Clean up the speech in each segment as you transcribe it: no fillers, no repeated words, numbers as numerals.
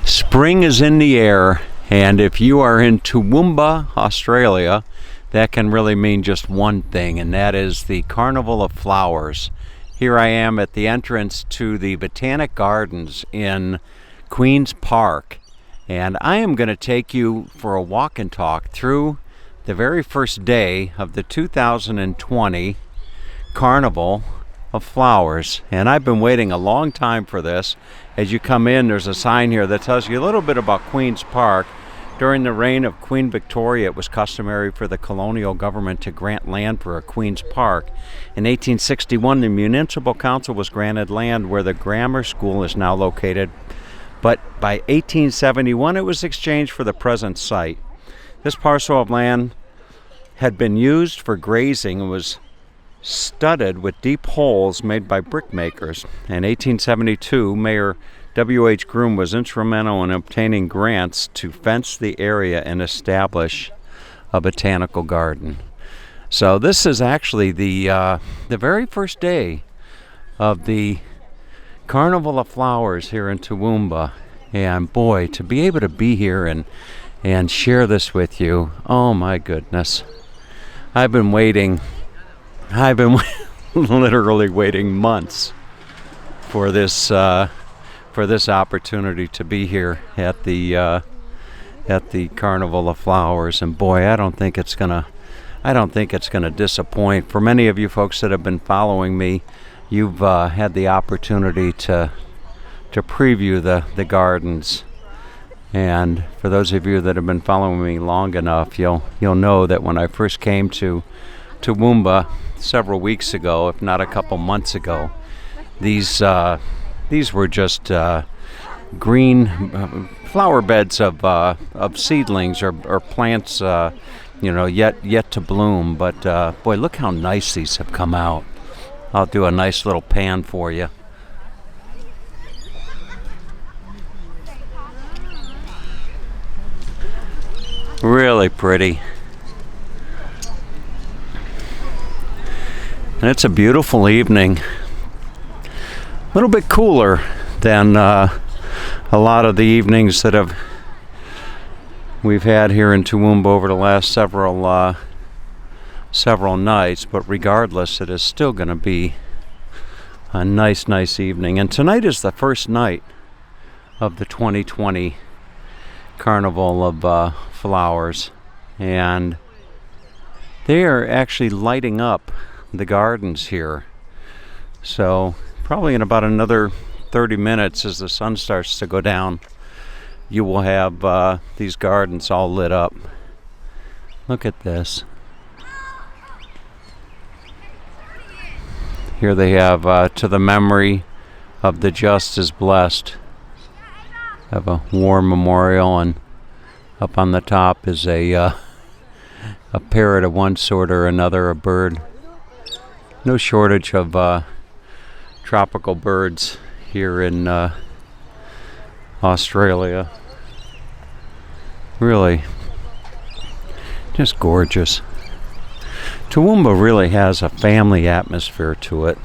Spring is in the air, and if you are in Toowoomba, Australia, that can really mean just one thing, and that is the Carnival of Flowers. Here I am at the entrance to the Botanic Gardens in Queen's Park, and I am going to take you for a walk and talk through the very first day of the 2020 Carnival of Flowers. And I've been waiting a long time for this. As you come in, there's a sign here that tells you a little bit about Queen's Park. During the reign of Queen Victoria, it was customary for the colonial government to grant land for a Queen's Park. In 1861, the municipal council was granted land where the grammar school is now located, but by 1871 it was exchanged for the present site. This parcel of land had been used for grazing and was studded with deep holes made by brickmakers. In 1872, Mayor W.H. Groom was instrumental in obtaining grants to fence the area and establish a botanical garden. So this is actually the very first day of the Carnival of Flowers here in Toowoomba. And boy, to be able to be here and share this with you, oh my goodness. I've been literally waiting months for this opportunity to be here at the Carnival of Flowers, and boy, I don't think it's gonna disappoint. For many of you folks that have been following me, you've had the opportunity to preview the gardens, and for those of you that have been following me long enough, you'll know that when I first came to Toowoomba several weeks ago, if not a couple months ago, these were just green flower beds of seedlings or plants, yet to bloom. But boy, look how nice these have come out. I'll do a nice little pan for you. Really pretty. And it's a beautiful evening. A little bit cooler than a lot of the evenings that we've had here in Toowoomba over the last several nights, but regardless, it is still going to be a nice evening. And tonight is the first night of the 2020 Carnival of Flowers, and they are actually lighting up the gardens here. So probably in about another 30 minutes, as the sun starts to go down, you will have these gardens all lit up. Look at this. Here they have to the memory of the just is blessed. Have a war memorial, and up on the top is a parrot of one sort or another, a bird. No shortage of tropical birds here in Australia. Really, just gorgeous. Toowoomba really has a family atmosphere to it.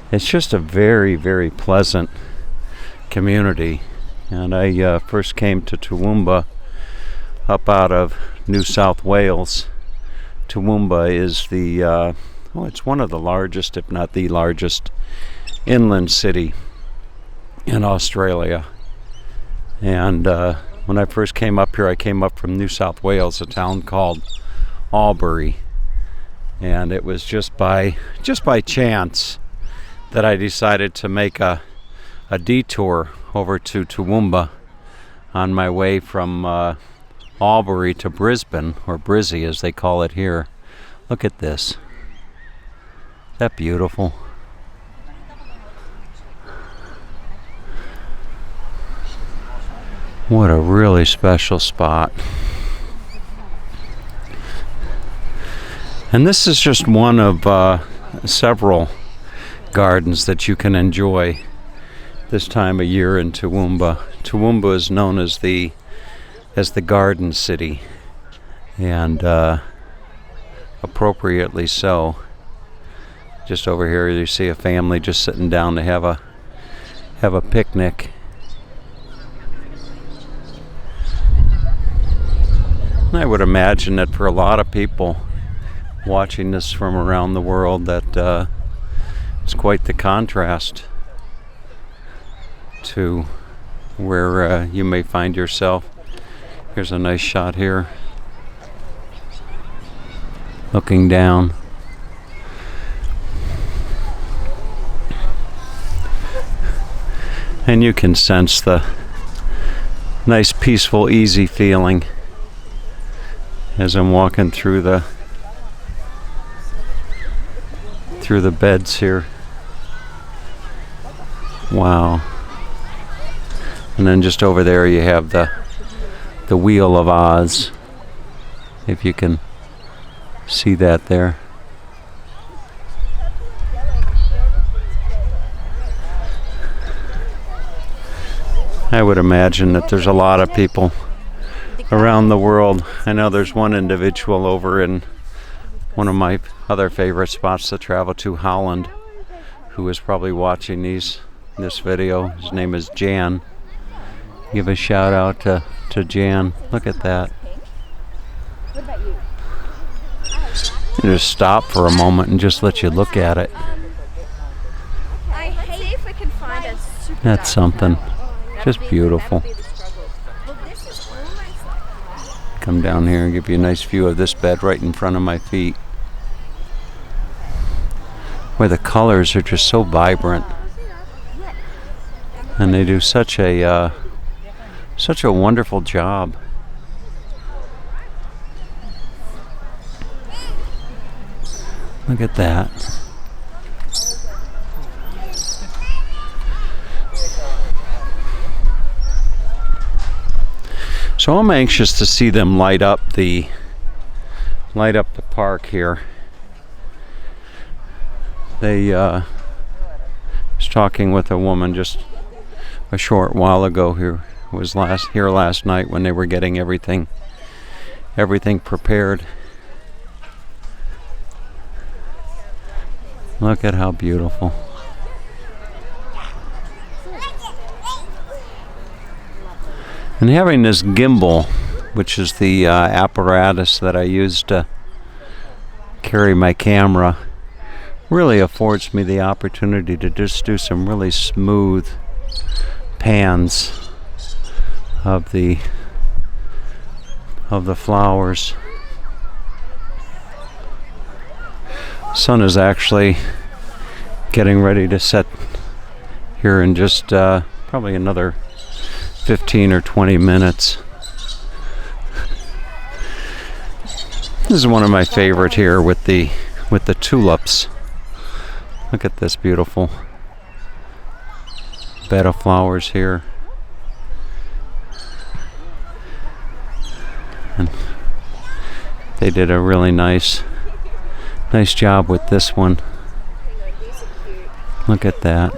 It's just a very, very pleasant community. And I first came to Toowoomba up out of New South Wales. Toowoomba is it's one of the largest, if not the largest, inland city in Australia. And when I first came up here, I came up from New South Wales, a town called Albury. And it was just by chance that I decided to make a detour over to Toowoomba on my way from Albury to Brisbane, or Brizzy as they call it here. Look at this. Isn't that beautiful? What a really special spot. And this is just one of several gardens that you can enjoy this time of year in Toowoomba. Toowoomba is known as the Garden City, and appropriately so. Just over here you see a family just sitting down to have a picnic. I would imagine that for a lot of people watching this from around the world, that it's quite the contrast to where you may find yourself. Here's a nice shot here, looking down. And you can sense the nice, peaceful, easy feeling as I'm walking through the beds here. Wow. And then just over there you have the Wheel of Oz, if you can see that there. I would imagine that there's a lot of people around the world. I know there's one individual over in one of my other favorite spots to travel to, Holland, who is probably watching this video. His name is Jan. Give a shout out to Jan. Look at that. You just stop for a moment and just let you look at it. That's something. Just beautiful. Come down here and give you a nice view of this bed right in front of my feet, where the colors are just so vibrant, and they do such a wonderful job. Look at that. So I'm anxious to see them light up the park here. They was talking with a woman just a short while ago who was here last night when they were getting everything prepared. Look at how beautiful. And having this gimbal, which is the apparatus that I use to carry my camera, really affords me the opportunity to just do some really smooth pans of the flowers. Sun is actually getting ready to set here in just probably another 15 or 20 minutes. This is one of my favorite here with the tulips. Look at this beautiful bed of flowers here. And they did a really nice job with this one. Look at that.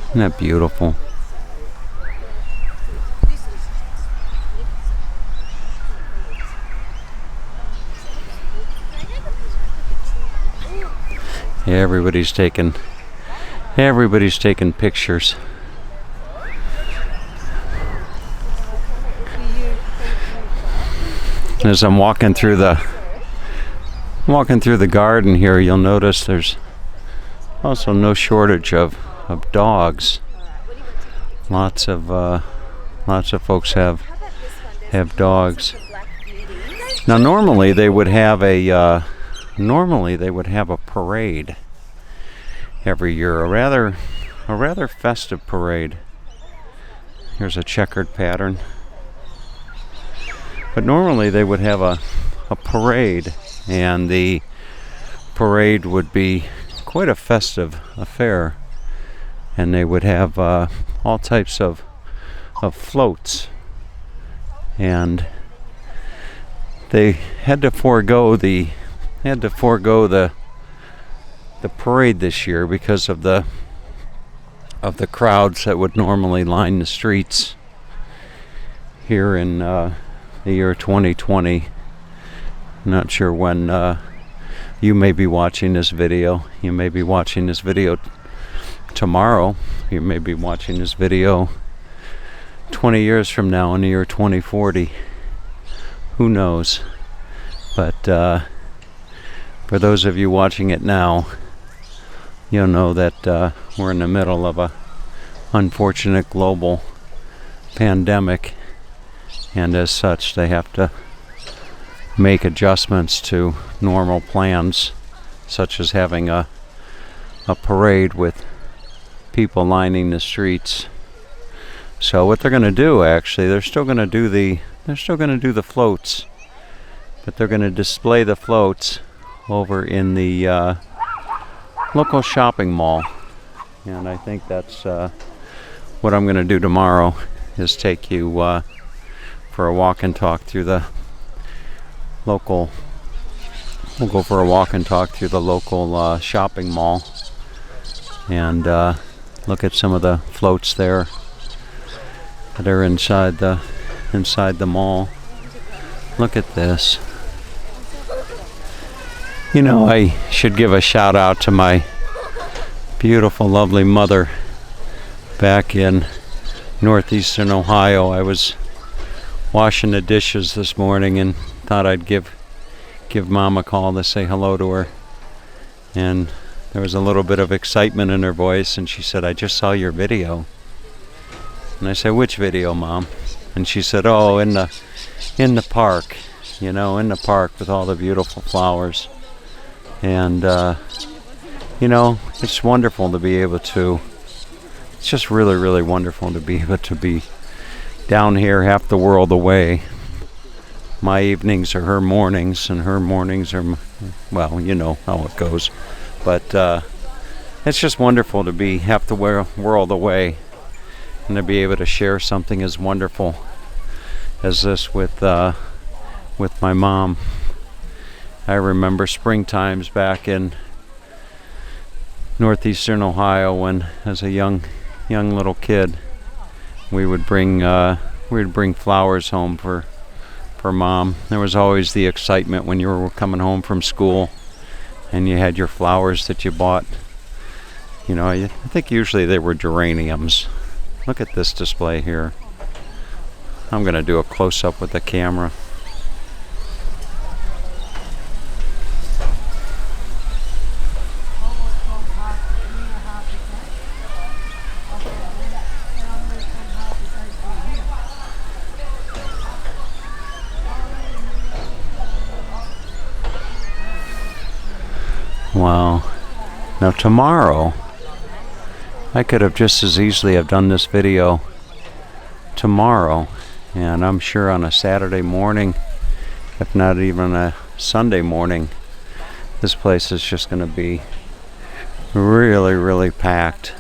Isn't that beautiful? Yeah, everybody's taking pictures. As I'm walking through the garden here, you'll notice there's also no shortage of dogs. Lots of folks have dogs. Now normally they would have a parade every year, a rather festive parade. Here's a checkered pattern. But normally they would have a parade, and the parade would be quite a festive affair, and they would have all types of floats, and they had to forego the parade this year because of the crowds that would normally line the streets here in the year 2020. I'm not sure when you may be watching this video. You may be watching this video tomorrow. You may be watching this video 20 years from now, in the year 2040. Who knows? But for those of you watching it now, you'll know that we're in the middle of a unfortunate global pandemic, and as such they have to make adjustments to normal plans, such as having a parade with people lining the streets. So what they're going to do, actually, they're still going to do the floats, but they're going to display the floats over in the local shopping mall. And I think that's what I'm going to do tomorrow, is take you for a walk and talk through the local. We'll go for a walk and talk through the local shopping mall and look at some of the floats there that are inside the mall. Look at this. You know, I should give a shout out to my beautiful, lovely mother back in northeastern Ohio. I was washing the dishes this morning and thought I'd give Mom a call to say hello to her. And there was a little bit of excitement in her voice, and she said, "I just saw your video." And I said, "Which video, Mom?" And she said, "Oh, in the park, you know, in the park with all the beautiful flowers." And you know, it's wonderful to be able to. It's just really, really wonderful to be able to be down here half the world away. My evenings are her mornings, and her mornings are, well, you know how it goes. But it's just wonderful to be half the world away, and to be able to share something as wonderful as this with my mom. I remember spring times back in northeastern Ohio when, as a young little kid, we would bring flowers home for Mom. There was always the excitement when you were coming home from school and you had your flowers that you bought. You know, I think usually they were geraniums. Look at this display here. I'm going to do a close-up with the camera. Wow. Now tomorrow, I could have just as easily have done this video tomorrow, and I'm sure on a Saturday morning, if not even a Sunday morning, this place is just going to be really, really packed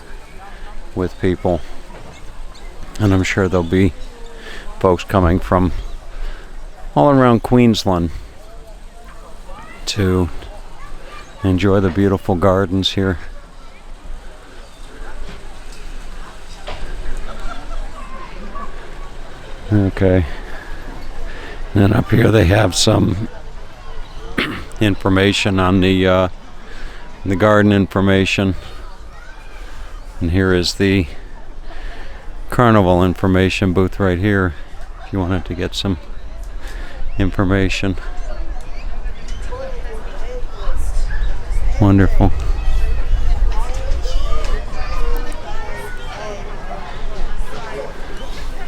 with people. And I'm sure there'll be folks coming from all around Queensland to enjoy the beautiful gardens here. Okay. And then up here they have some information on the garden information. And here is the Carnival information booth right here, if you wanted to get some information. Wonderful.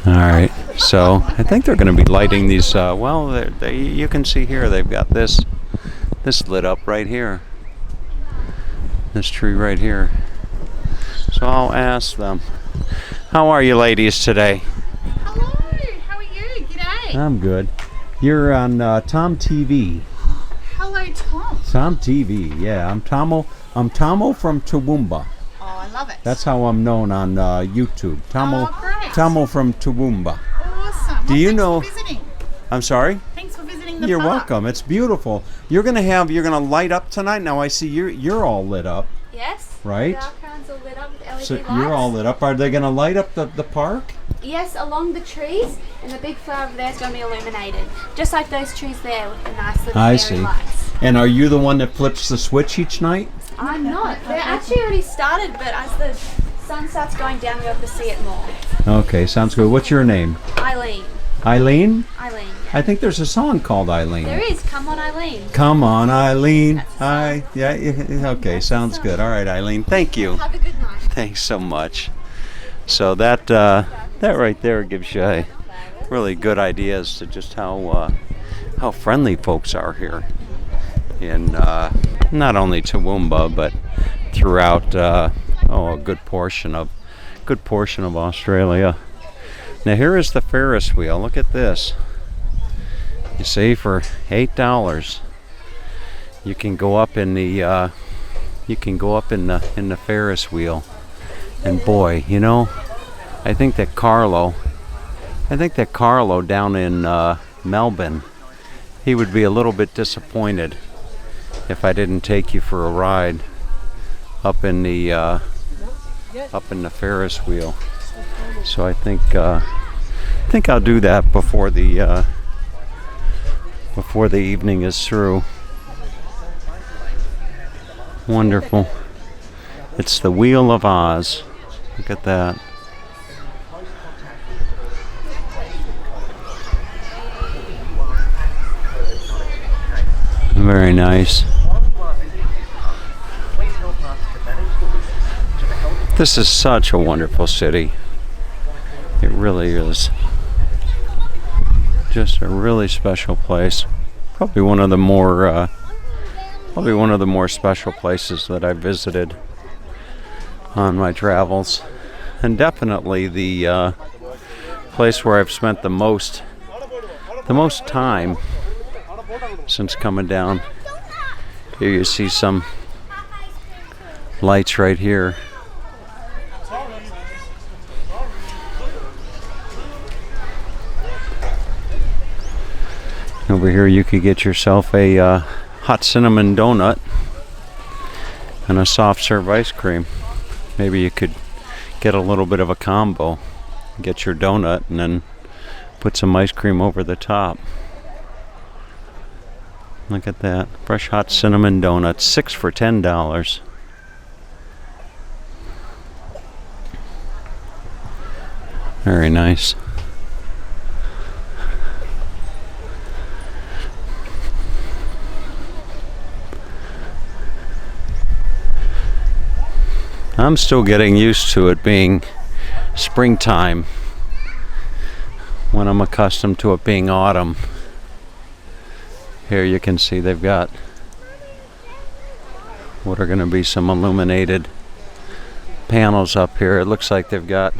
All right, so I think they're going to be lighting these. Well, you can see here they've got this lit up right here. This tree right here. So I'll ask them. How are you, ladies, today? Hello. How are you? G'day. I'm good. You're on Tom TV. Hello, Tom. Tom TV, yeah. I'm Tomo from Toowoomba. Oh, I love it. That's how I'm known on YouTube. Great. Tomo from Toowoomba. Awesome. Do you thanks know? For visiting. I'm sorry? Thanks for visiting the You're park. welcome. It's beautiful. You're gonna light up tonight. Now I see you're all lit up. Yes. Right? The background's all lit up with LED So lights. you're all lit up. Are they gonna light up the park? Yes, along the trees, and the big flower over there is going to be illuminated, just like those trees there with the nice little I fairy see. lights. And are you the one that flips the switch each night? I'm not. They're actually already started, but as the sun starts going down, you'll be able to see it more. Okay, sounds good. What's your name? Eileen. Eileen? Eileen. I think there's a song called Eileen. There is. Come on, Eileen. Come on, Eileen. That's a song. Yeah, okay, sounds good. All right, Eileen. Thank you. Have a good night. Thanks so much. So that right there gives you a really good idea as to just how friendly folks are here in not only Toowoomba but throughout a good portion of Australia. Now here is the Ferris wheel. Look at this. You see, for $8 you can go up in the Ferris wheel. And boy, you know, I think that Carlo down in Melbourne, he would be a little bit disappointed if I didn't take you for a ride up in the Ferris wheel. So I think I'll do that before the evening is through. Wonderful. It's the Wheel of Oz. Look at that. Very nice. This is such a wonderful city. It really is. Just a really special place. Probably one of the more special places that I've visited on my travels, and definitely the place where I've spent the most time since coming down. Here you see some lights right here. Over here you could get yourself a hot cinnamon donut and a soft serve ice cream. Maybe you could get a little bit of a combo. Get your donut and then put some ice cream over the top. Look at that. Fresh hot cinnamon donuts. 6 for $10. Very nice. I'm still getting used to it being springtime when I'm accustomed to it being autumn. Here you can see they've got what are going to be some illuminated panels up here. It looks like they've got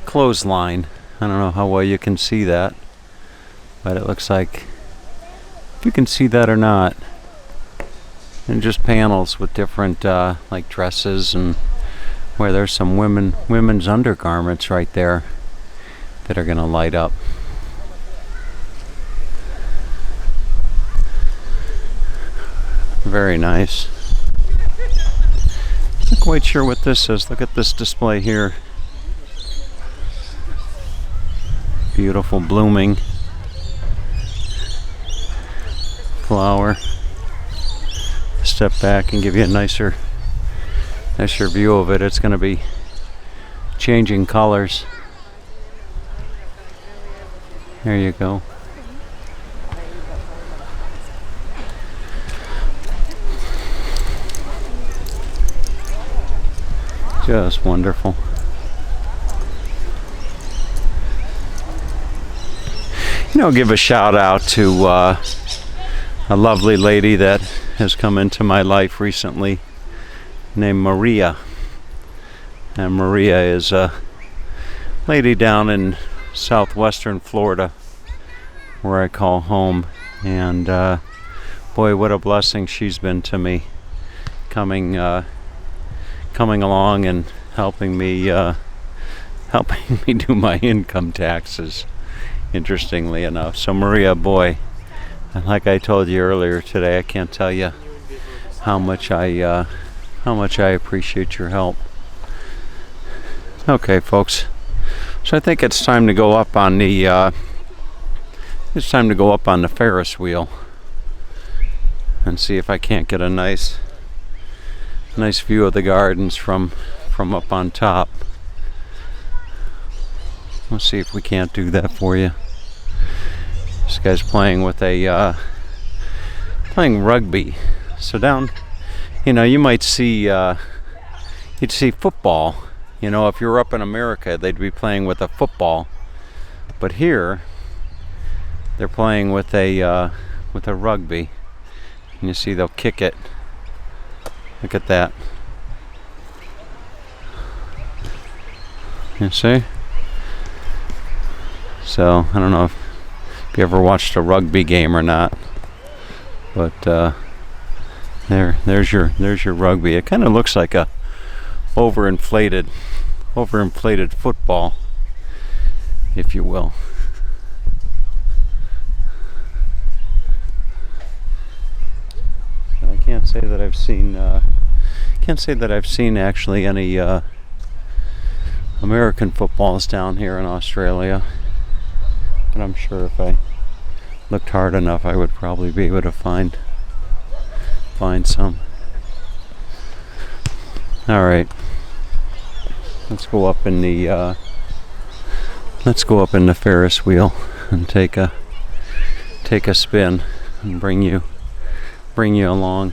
clothesline. I don't know how well you can see that, but it looks like, if you can see that or not, and just panels with different like dresses, and where there's some women's undergarments right there that are gonna light up. Very nice. Not quite sure what this is. Look at this display here. Beautiful blooming flower. Step back and give you a nicer view of it. It's going to be changing colors. There you go. Just wonderful. You know, give a shout out to a lovely lady that has come into my life recently named Maria. And Maria is a lady down in southwestern Florida where I call home. And boy, what a blessing she's been to me, coming along and helping me do my income taxes, interestingly enough. So Maria, boy, like I told you earlier today, I can't tell you how much I appreciate your help. Okay, folks. So I think it's time to go up on the Ferris wheel and see if I can't get a nice view of the gardens from from up on top. Let's see if we can't do that for you. This guy's playing with a playing rugby. So down, you might see you'd see football. If you're up in America, they'd be playing with a football. But here, they're playing with a rugby. And you see they'll kick it. Look at that. You see? So I don't know if you ever watched a rugby game or not, but there's your rugby. It kind of looks like a overinflated football, if you will. And I can't say that I've seen actually any American footballs down here in Australia, but I'm sure if I looked hard enough, I would probably be able to find some. All right, let's go up in the Ferris wheel and take a spin and bring you along.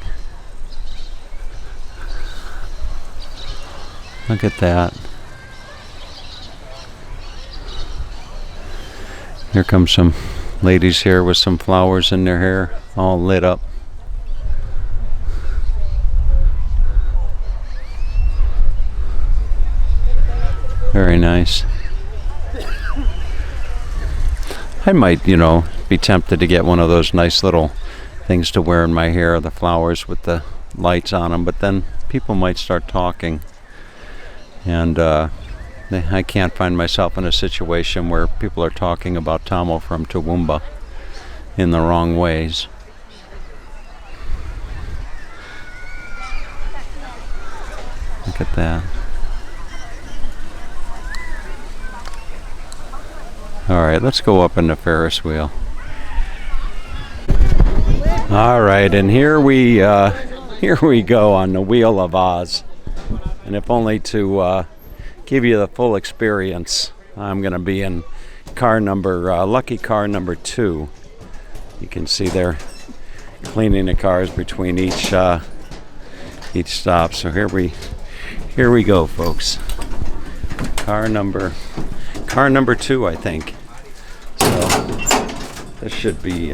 Look at that. Here come some ladies here with some flowers in their hair, all lit up. Very nice. I might, be tempted to get one of those nice little things to wear in my hair, the flowers with the lights on them, but then people might start talking. And I can't find myself in a situation where people are talking about Tomo from Toowoomba in the wrong ways. Look at that. All right, let's go up in the Ferris wheel. All right, and here we go on the Wheel of Oz. And if only to give you the full experience, I'm going to be in lucky car number 2. You can see they're cleaning the cars between each stop. So here we go, folks. Car number 2, I think. So this should be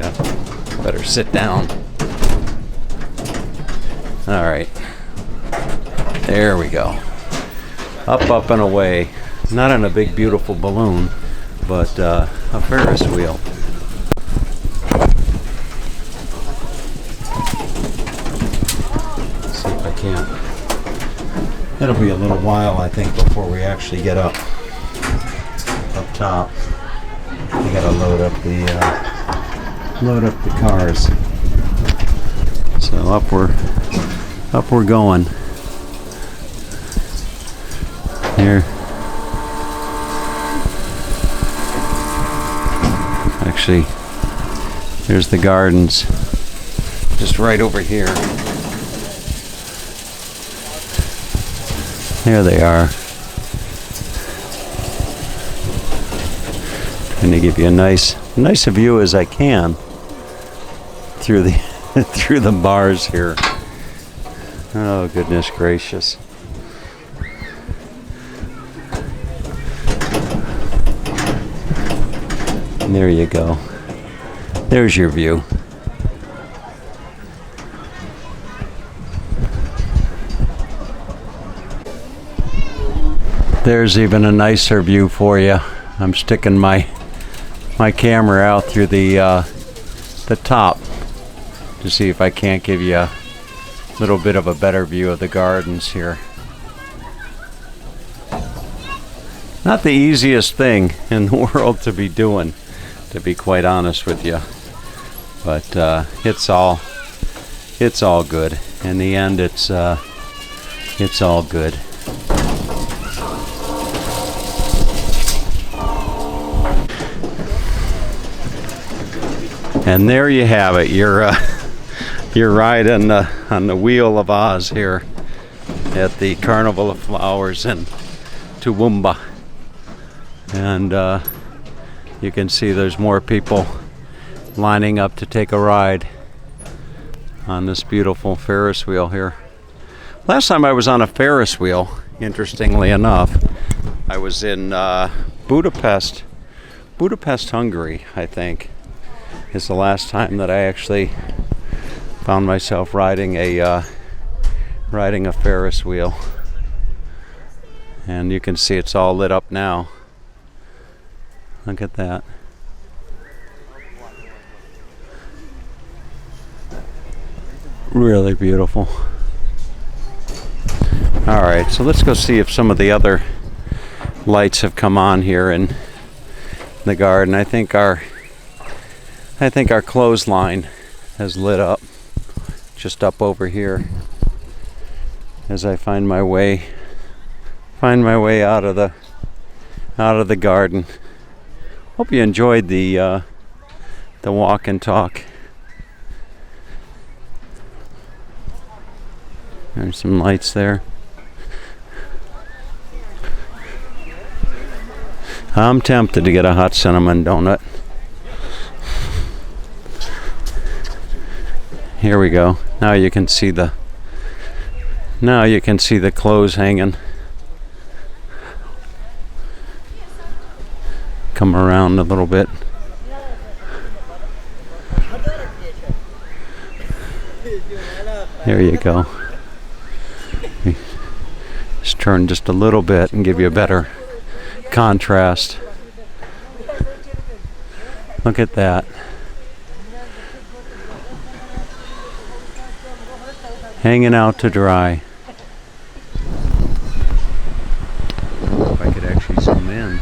better sit down. All right. There we go. Up and away. Not on a big, beautiful balloon, but a Ferris wheel. Let's see if I can't. It'll be a little while, I think, before we actually get up top. We gotta load up the cars. So up we're going. Here. Actually, there's the gardens. Just right over here. There they are. Trying to give you a nice a view as I can through the through the bars here. Oh, goodness gracious. And there you go. There's your view. There's even a nicer view for you. I'm sticking my camera out through the top to see if I can't give you a little bit of a better view of the gardens here. Not the easiest thing in the world to be doing, to be quite honest with you, but it's all good. In the end, it's all good. And there you have it. You're riding on the Wheel of Oz here at the Carnival of Flowers in Toowoomba. And you can see there's more people lining up to take a ride on this beautiful Ferris wheel here. Last time I was on a Ferris wheel, interestingly enough, I was in Budapest, Hungary, I think, is the last time that I actually found myself riding a Ferris wheel. And you can see it's all lit up now. Look at that. Really beautiful. Alright, so let's go see if some of the other lights have come on here in the garden. I think our clothesline has lit up just up over here as I find my way out of the garden. Hope you enjoyed the walk and talk. There's some lights there. I'm tempted to get a hot cinnamon donut. Here we go. Now you can see the clothes hanging. Come around a little bit. There you go. Just turn just a little bit and give you a better contrast. Look at that. Hanging out to dry. If I could actually zoom in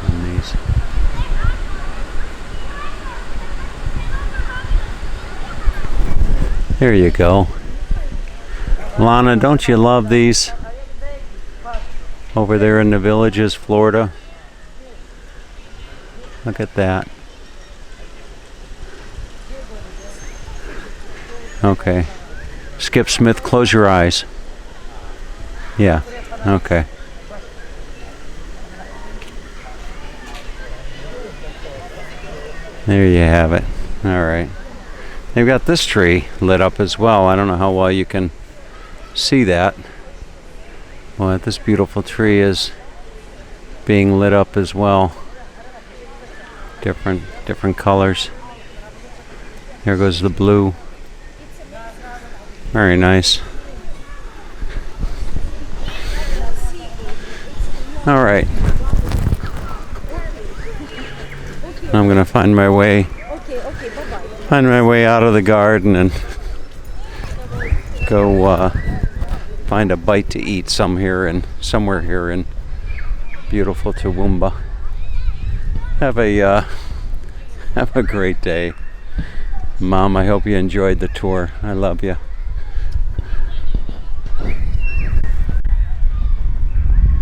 on these. There you go. Lana, don't you love these? Over there in the Villages, Florida. Look at that. Okay. Skip Smith, close your eyes. Yeah, okay. There you have it. Alright. They've got this tree lit up as well. I don't know how well you can see that. Well, this beautiful tree is being lit up as well. Different colors. There goes the blue. Very nice. All right. I'm gonna find my way out of the garden and go find a bite to eat somewhere here in beautiful Toowoomba. Have a great day. Mom, I hope you enjoyed the tour. I love you.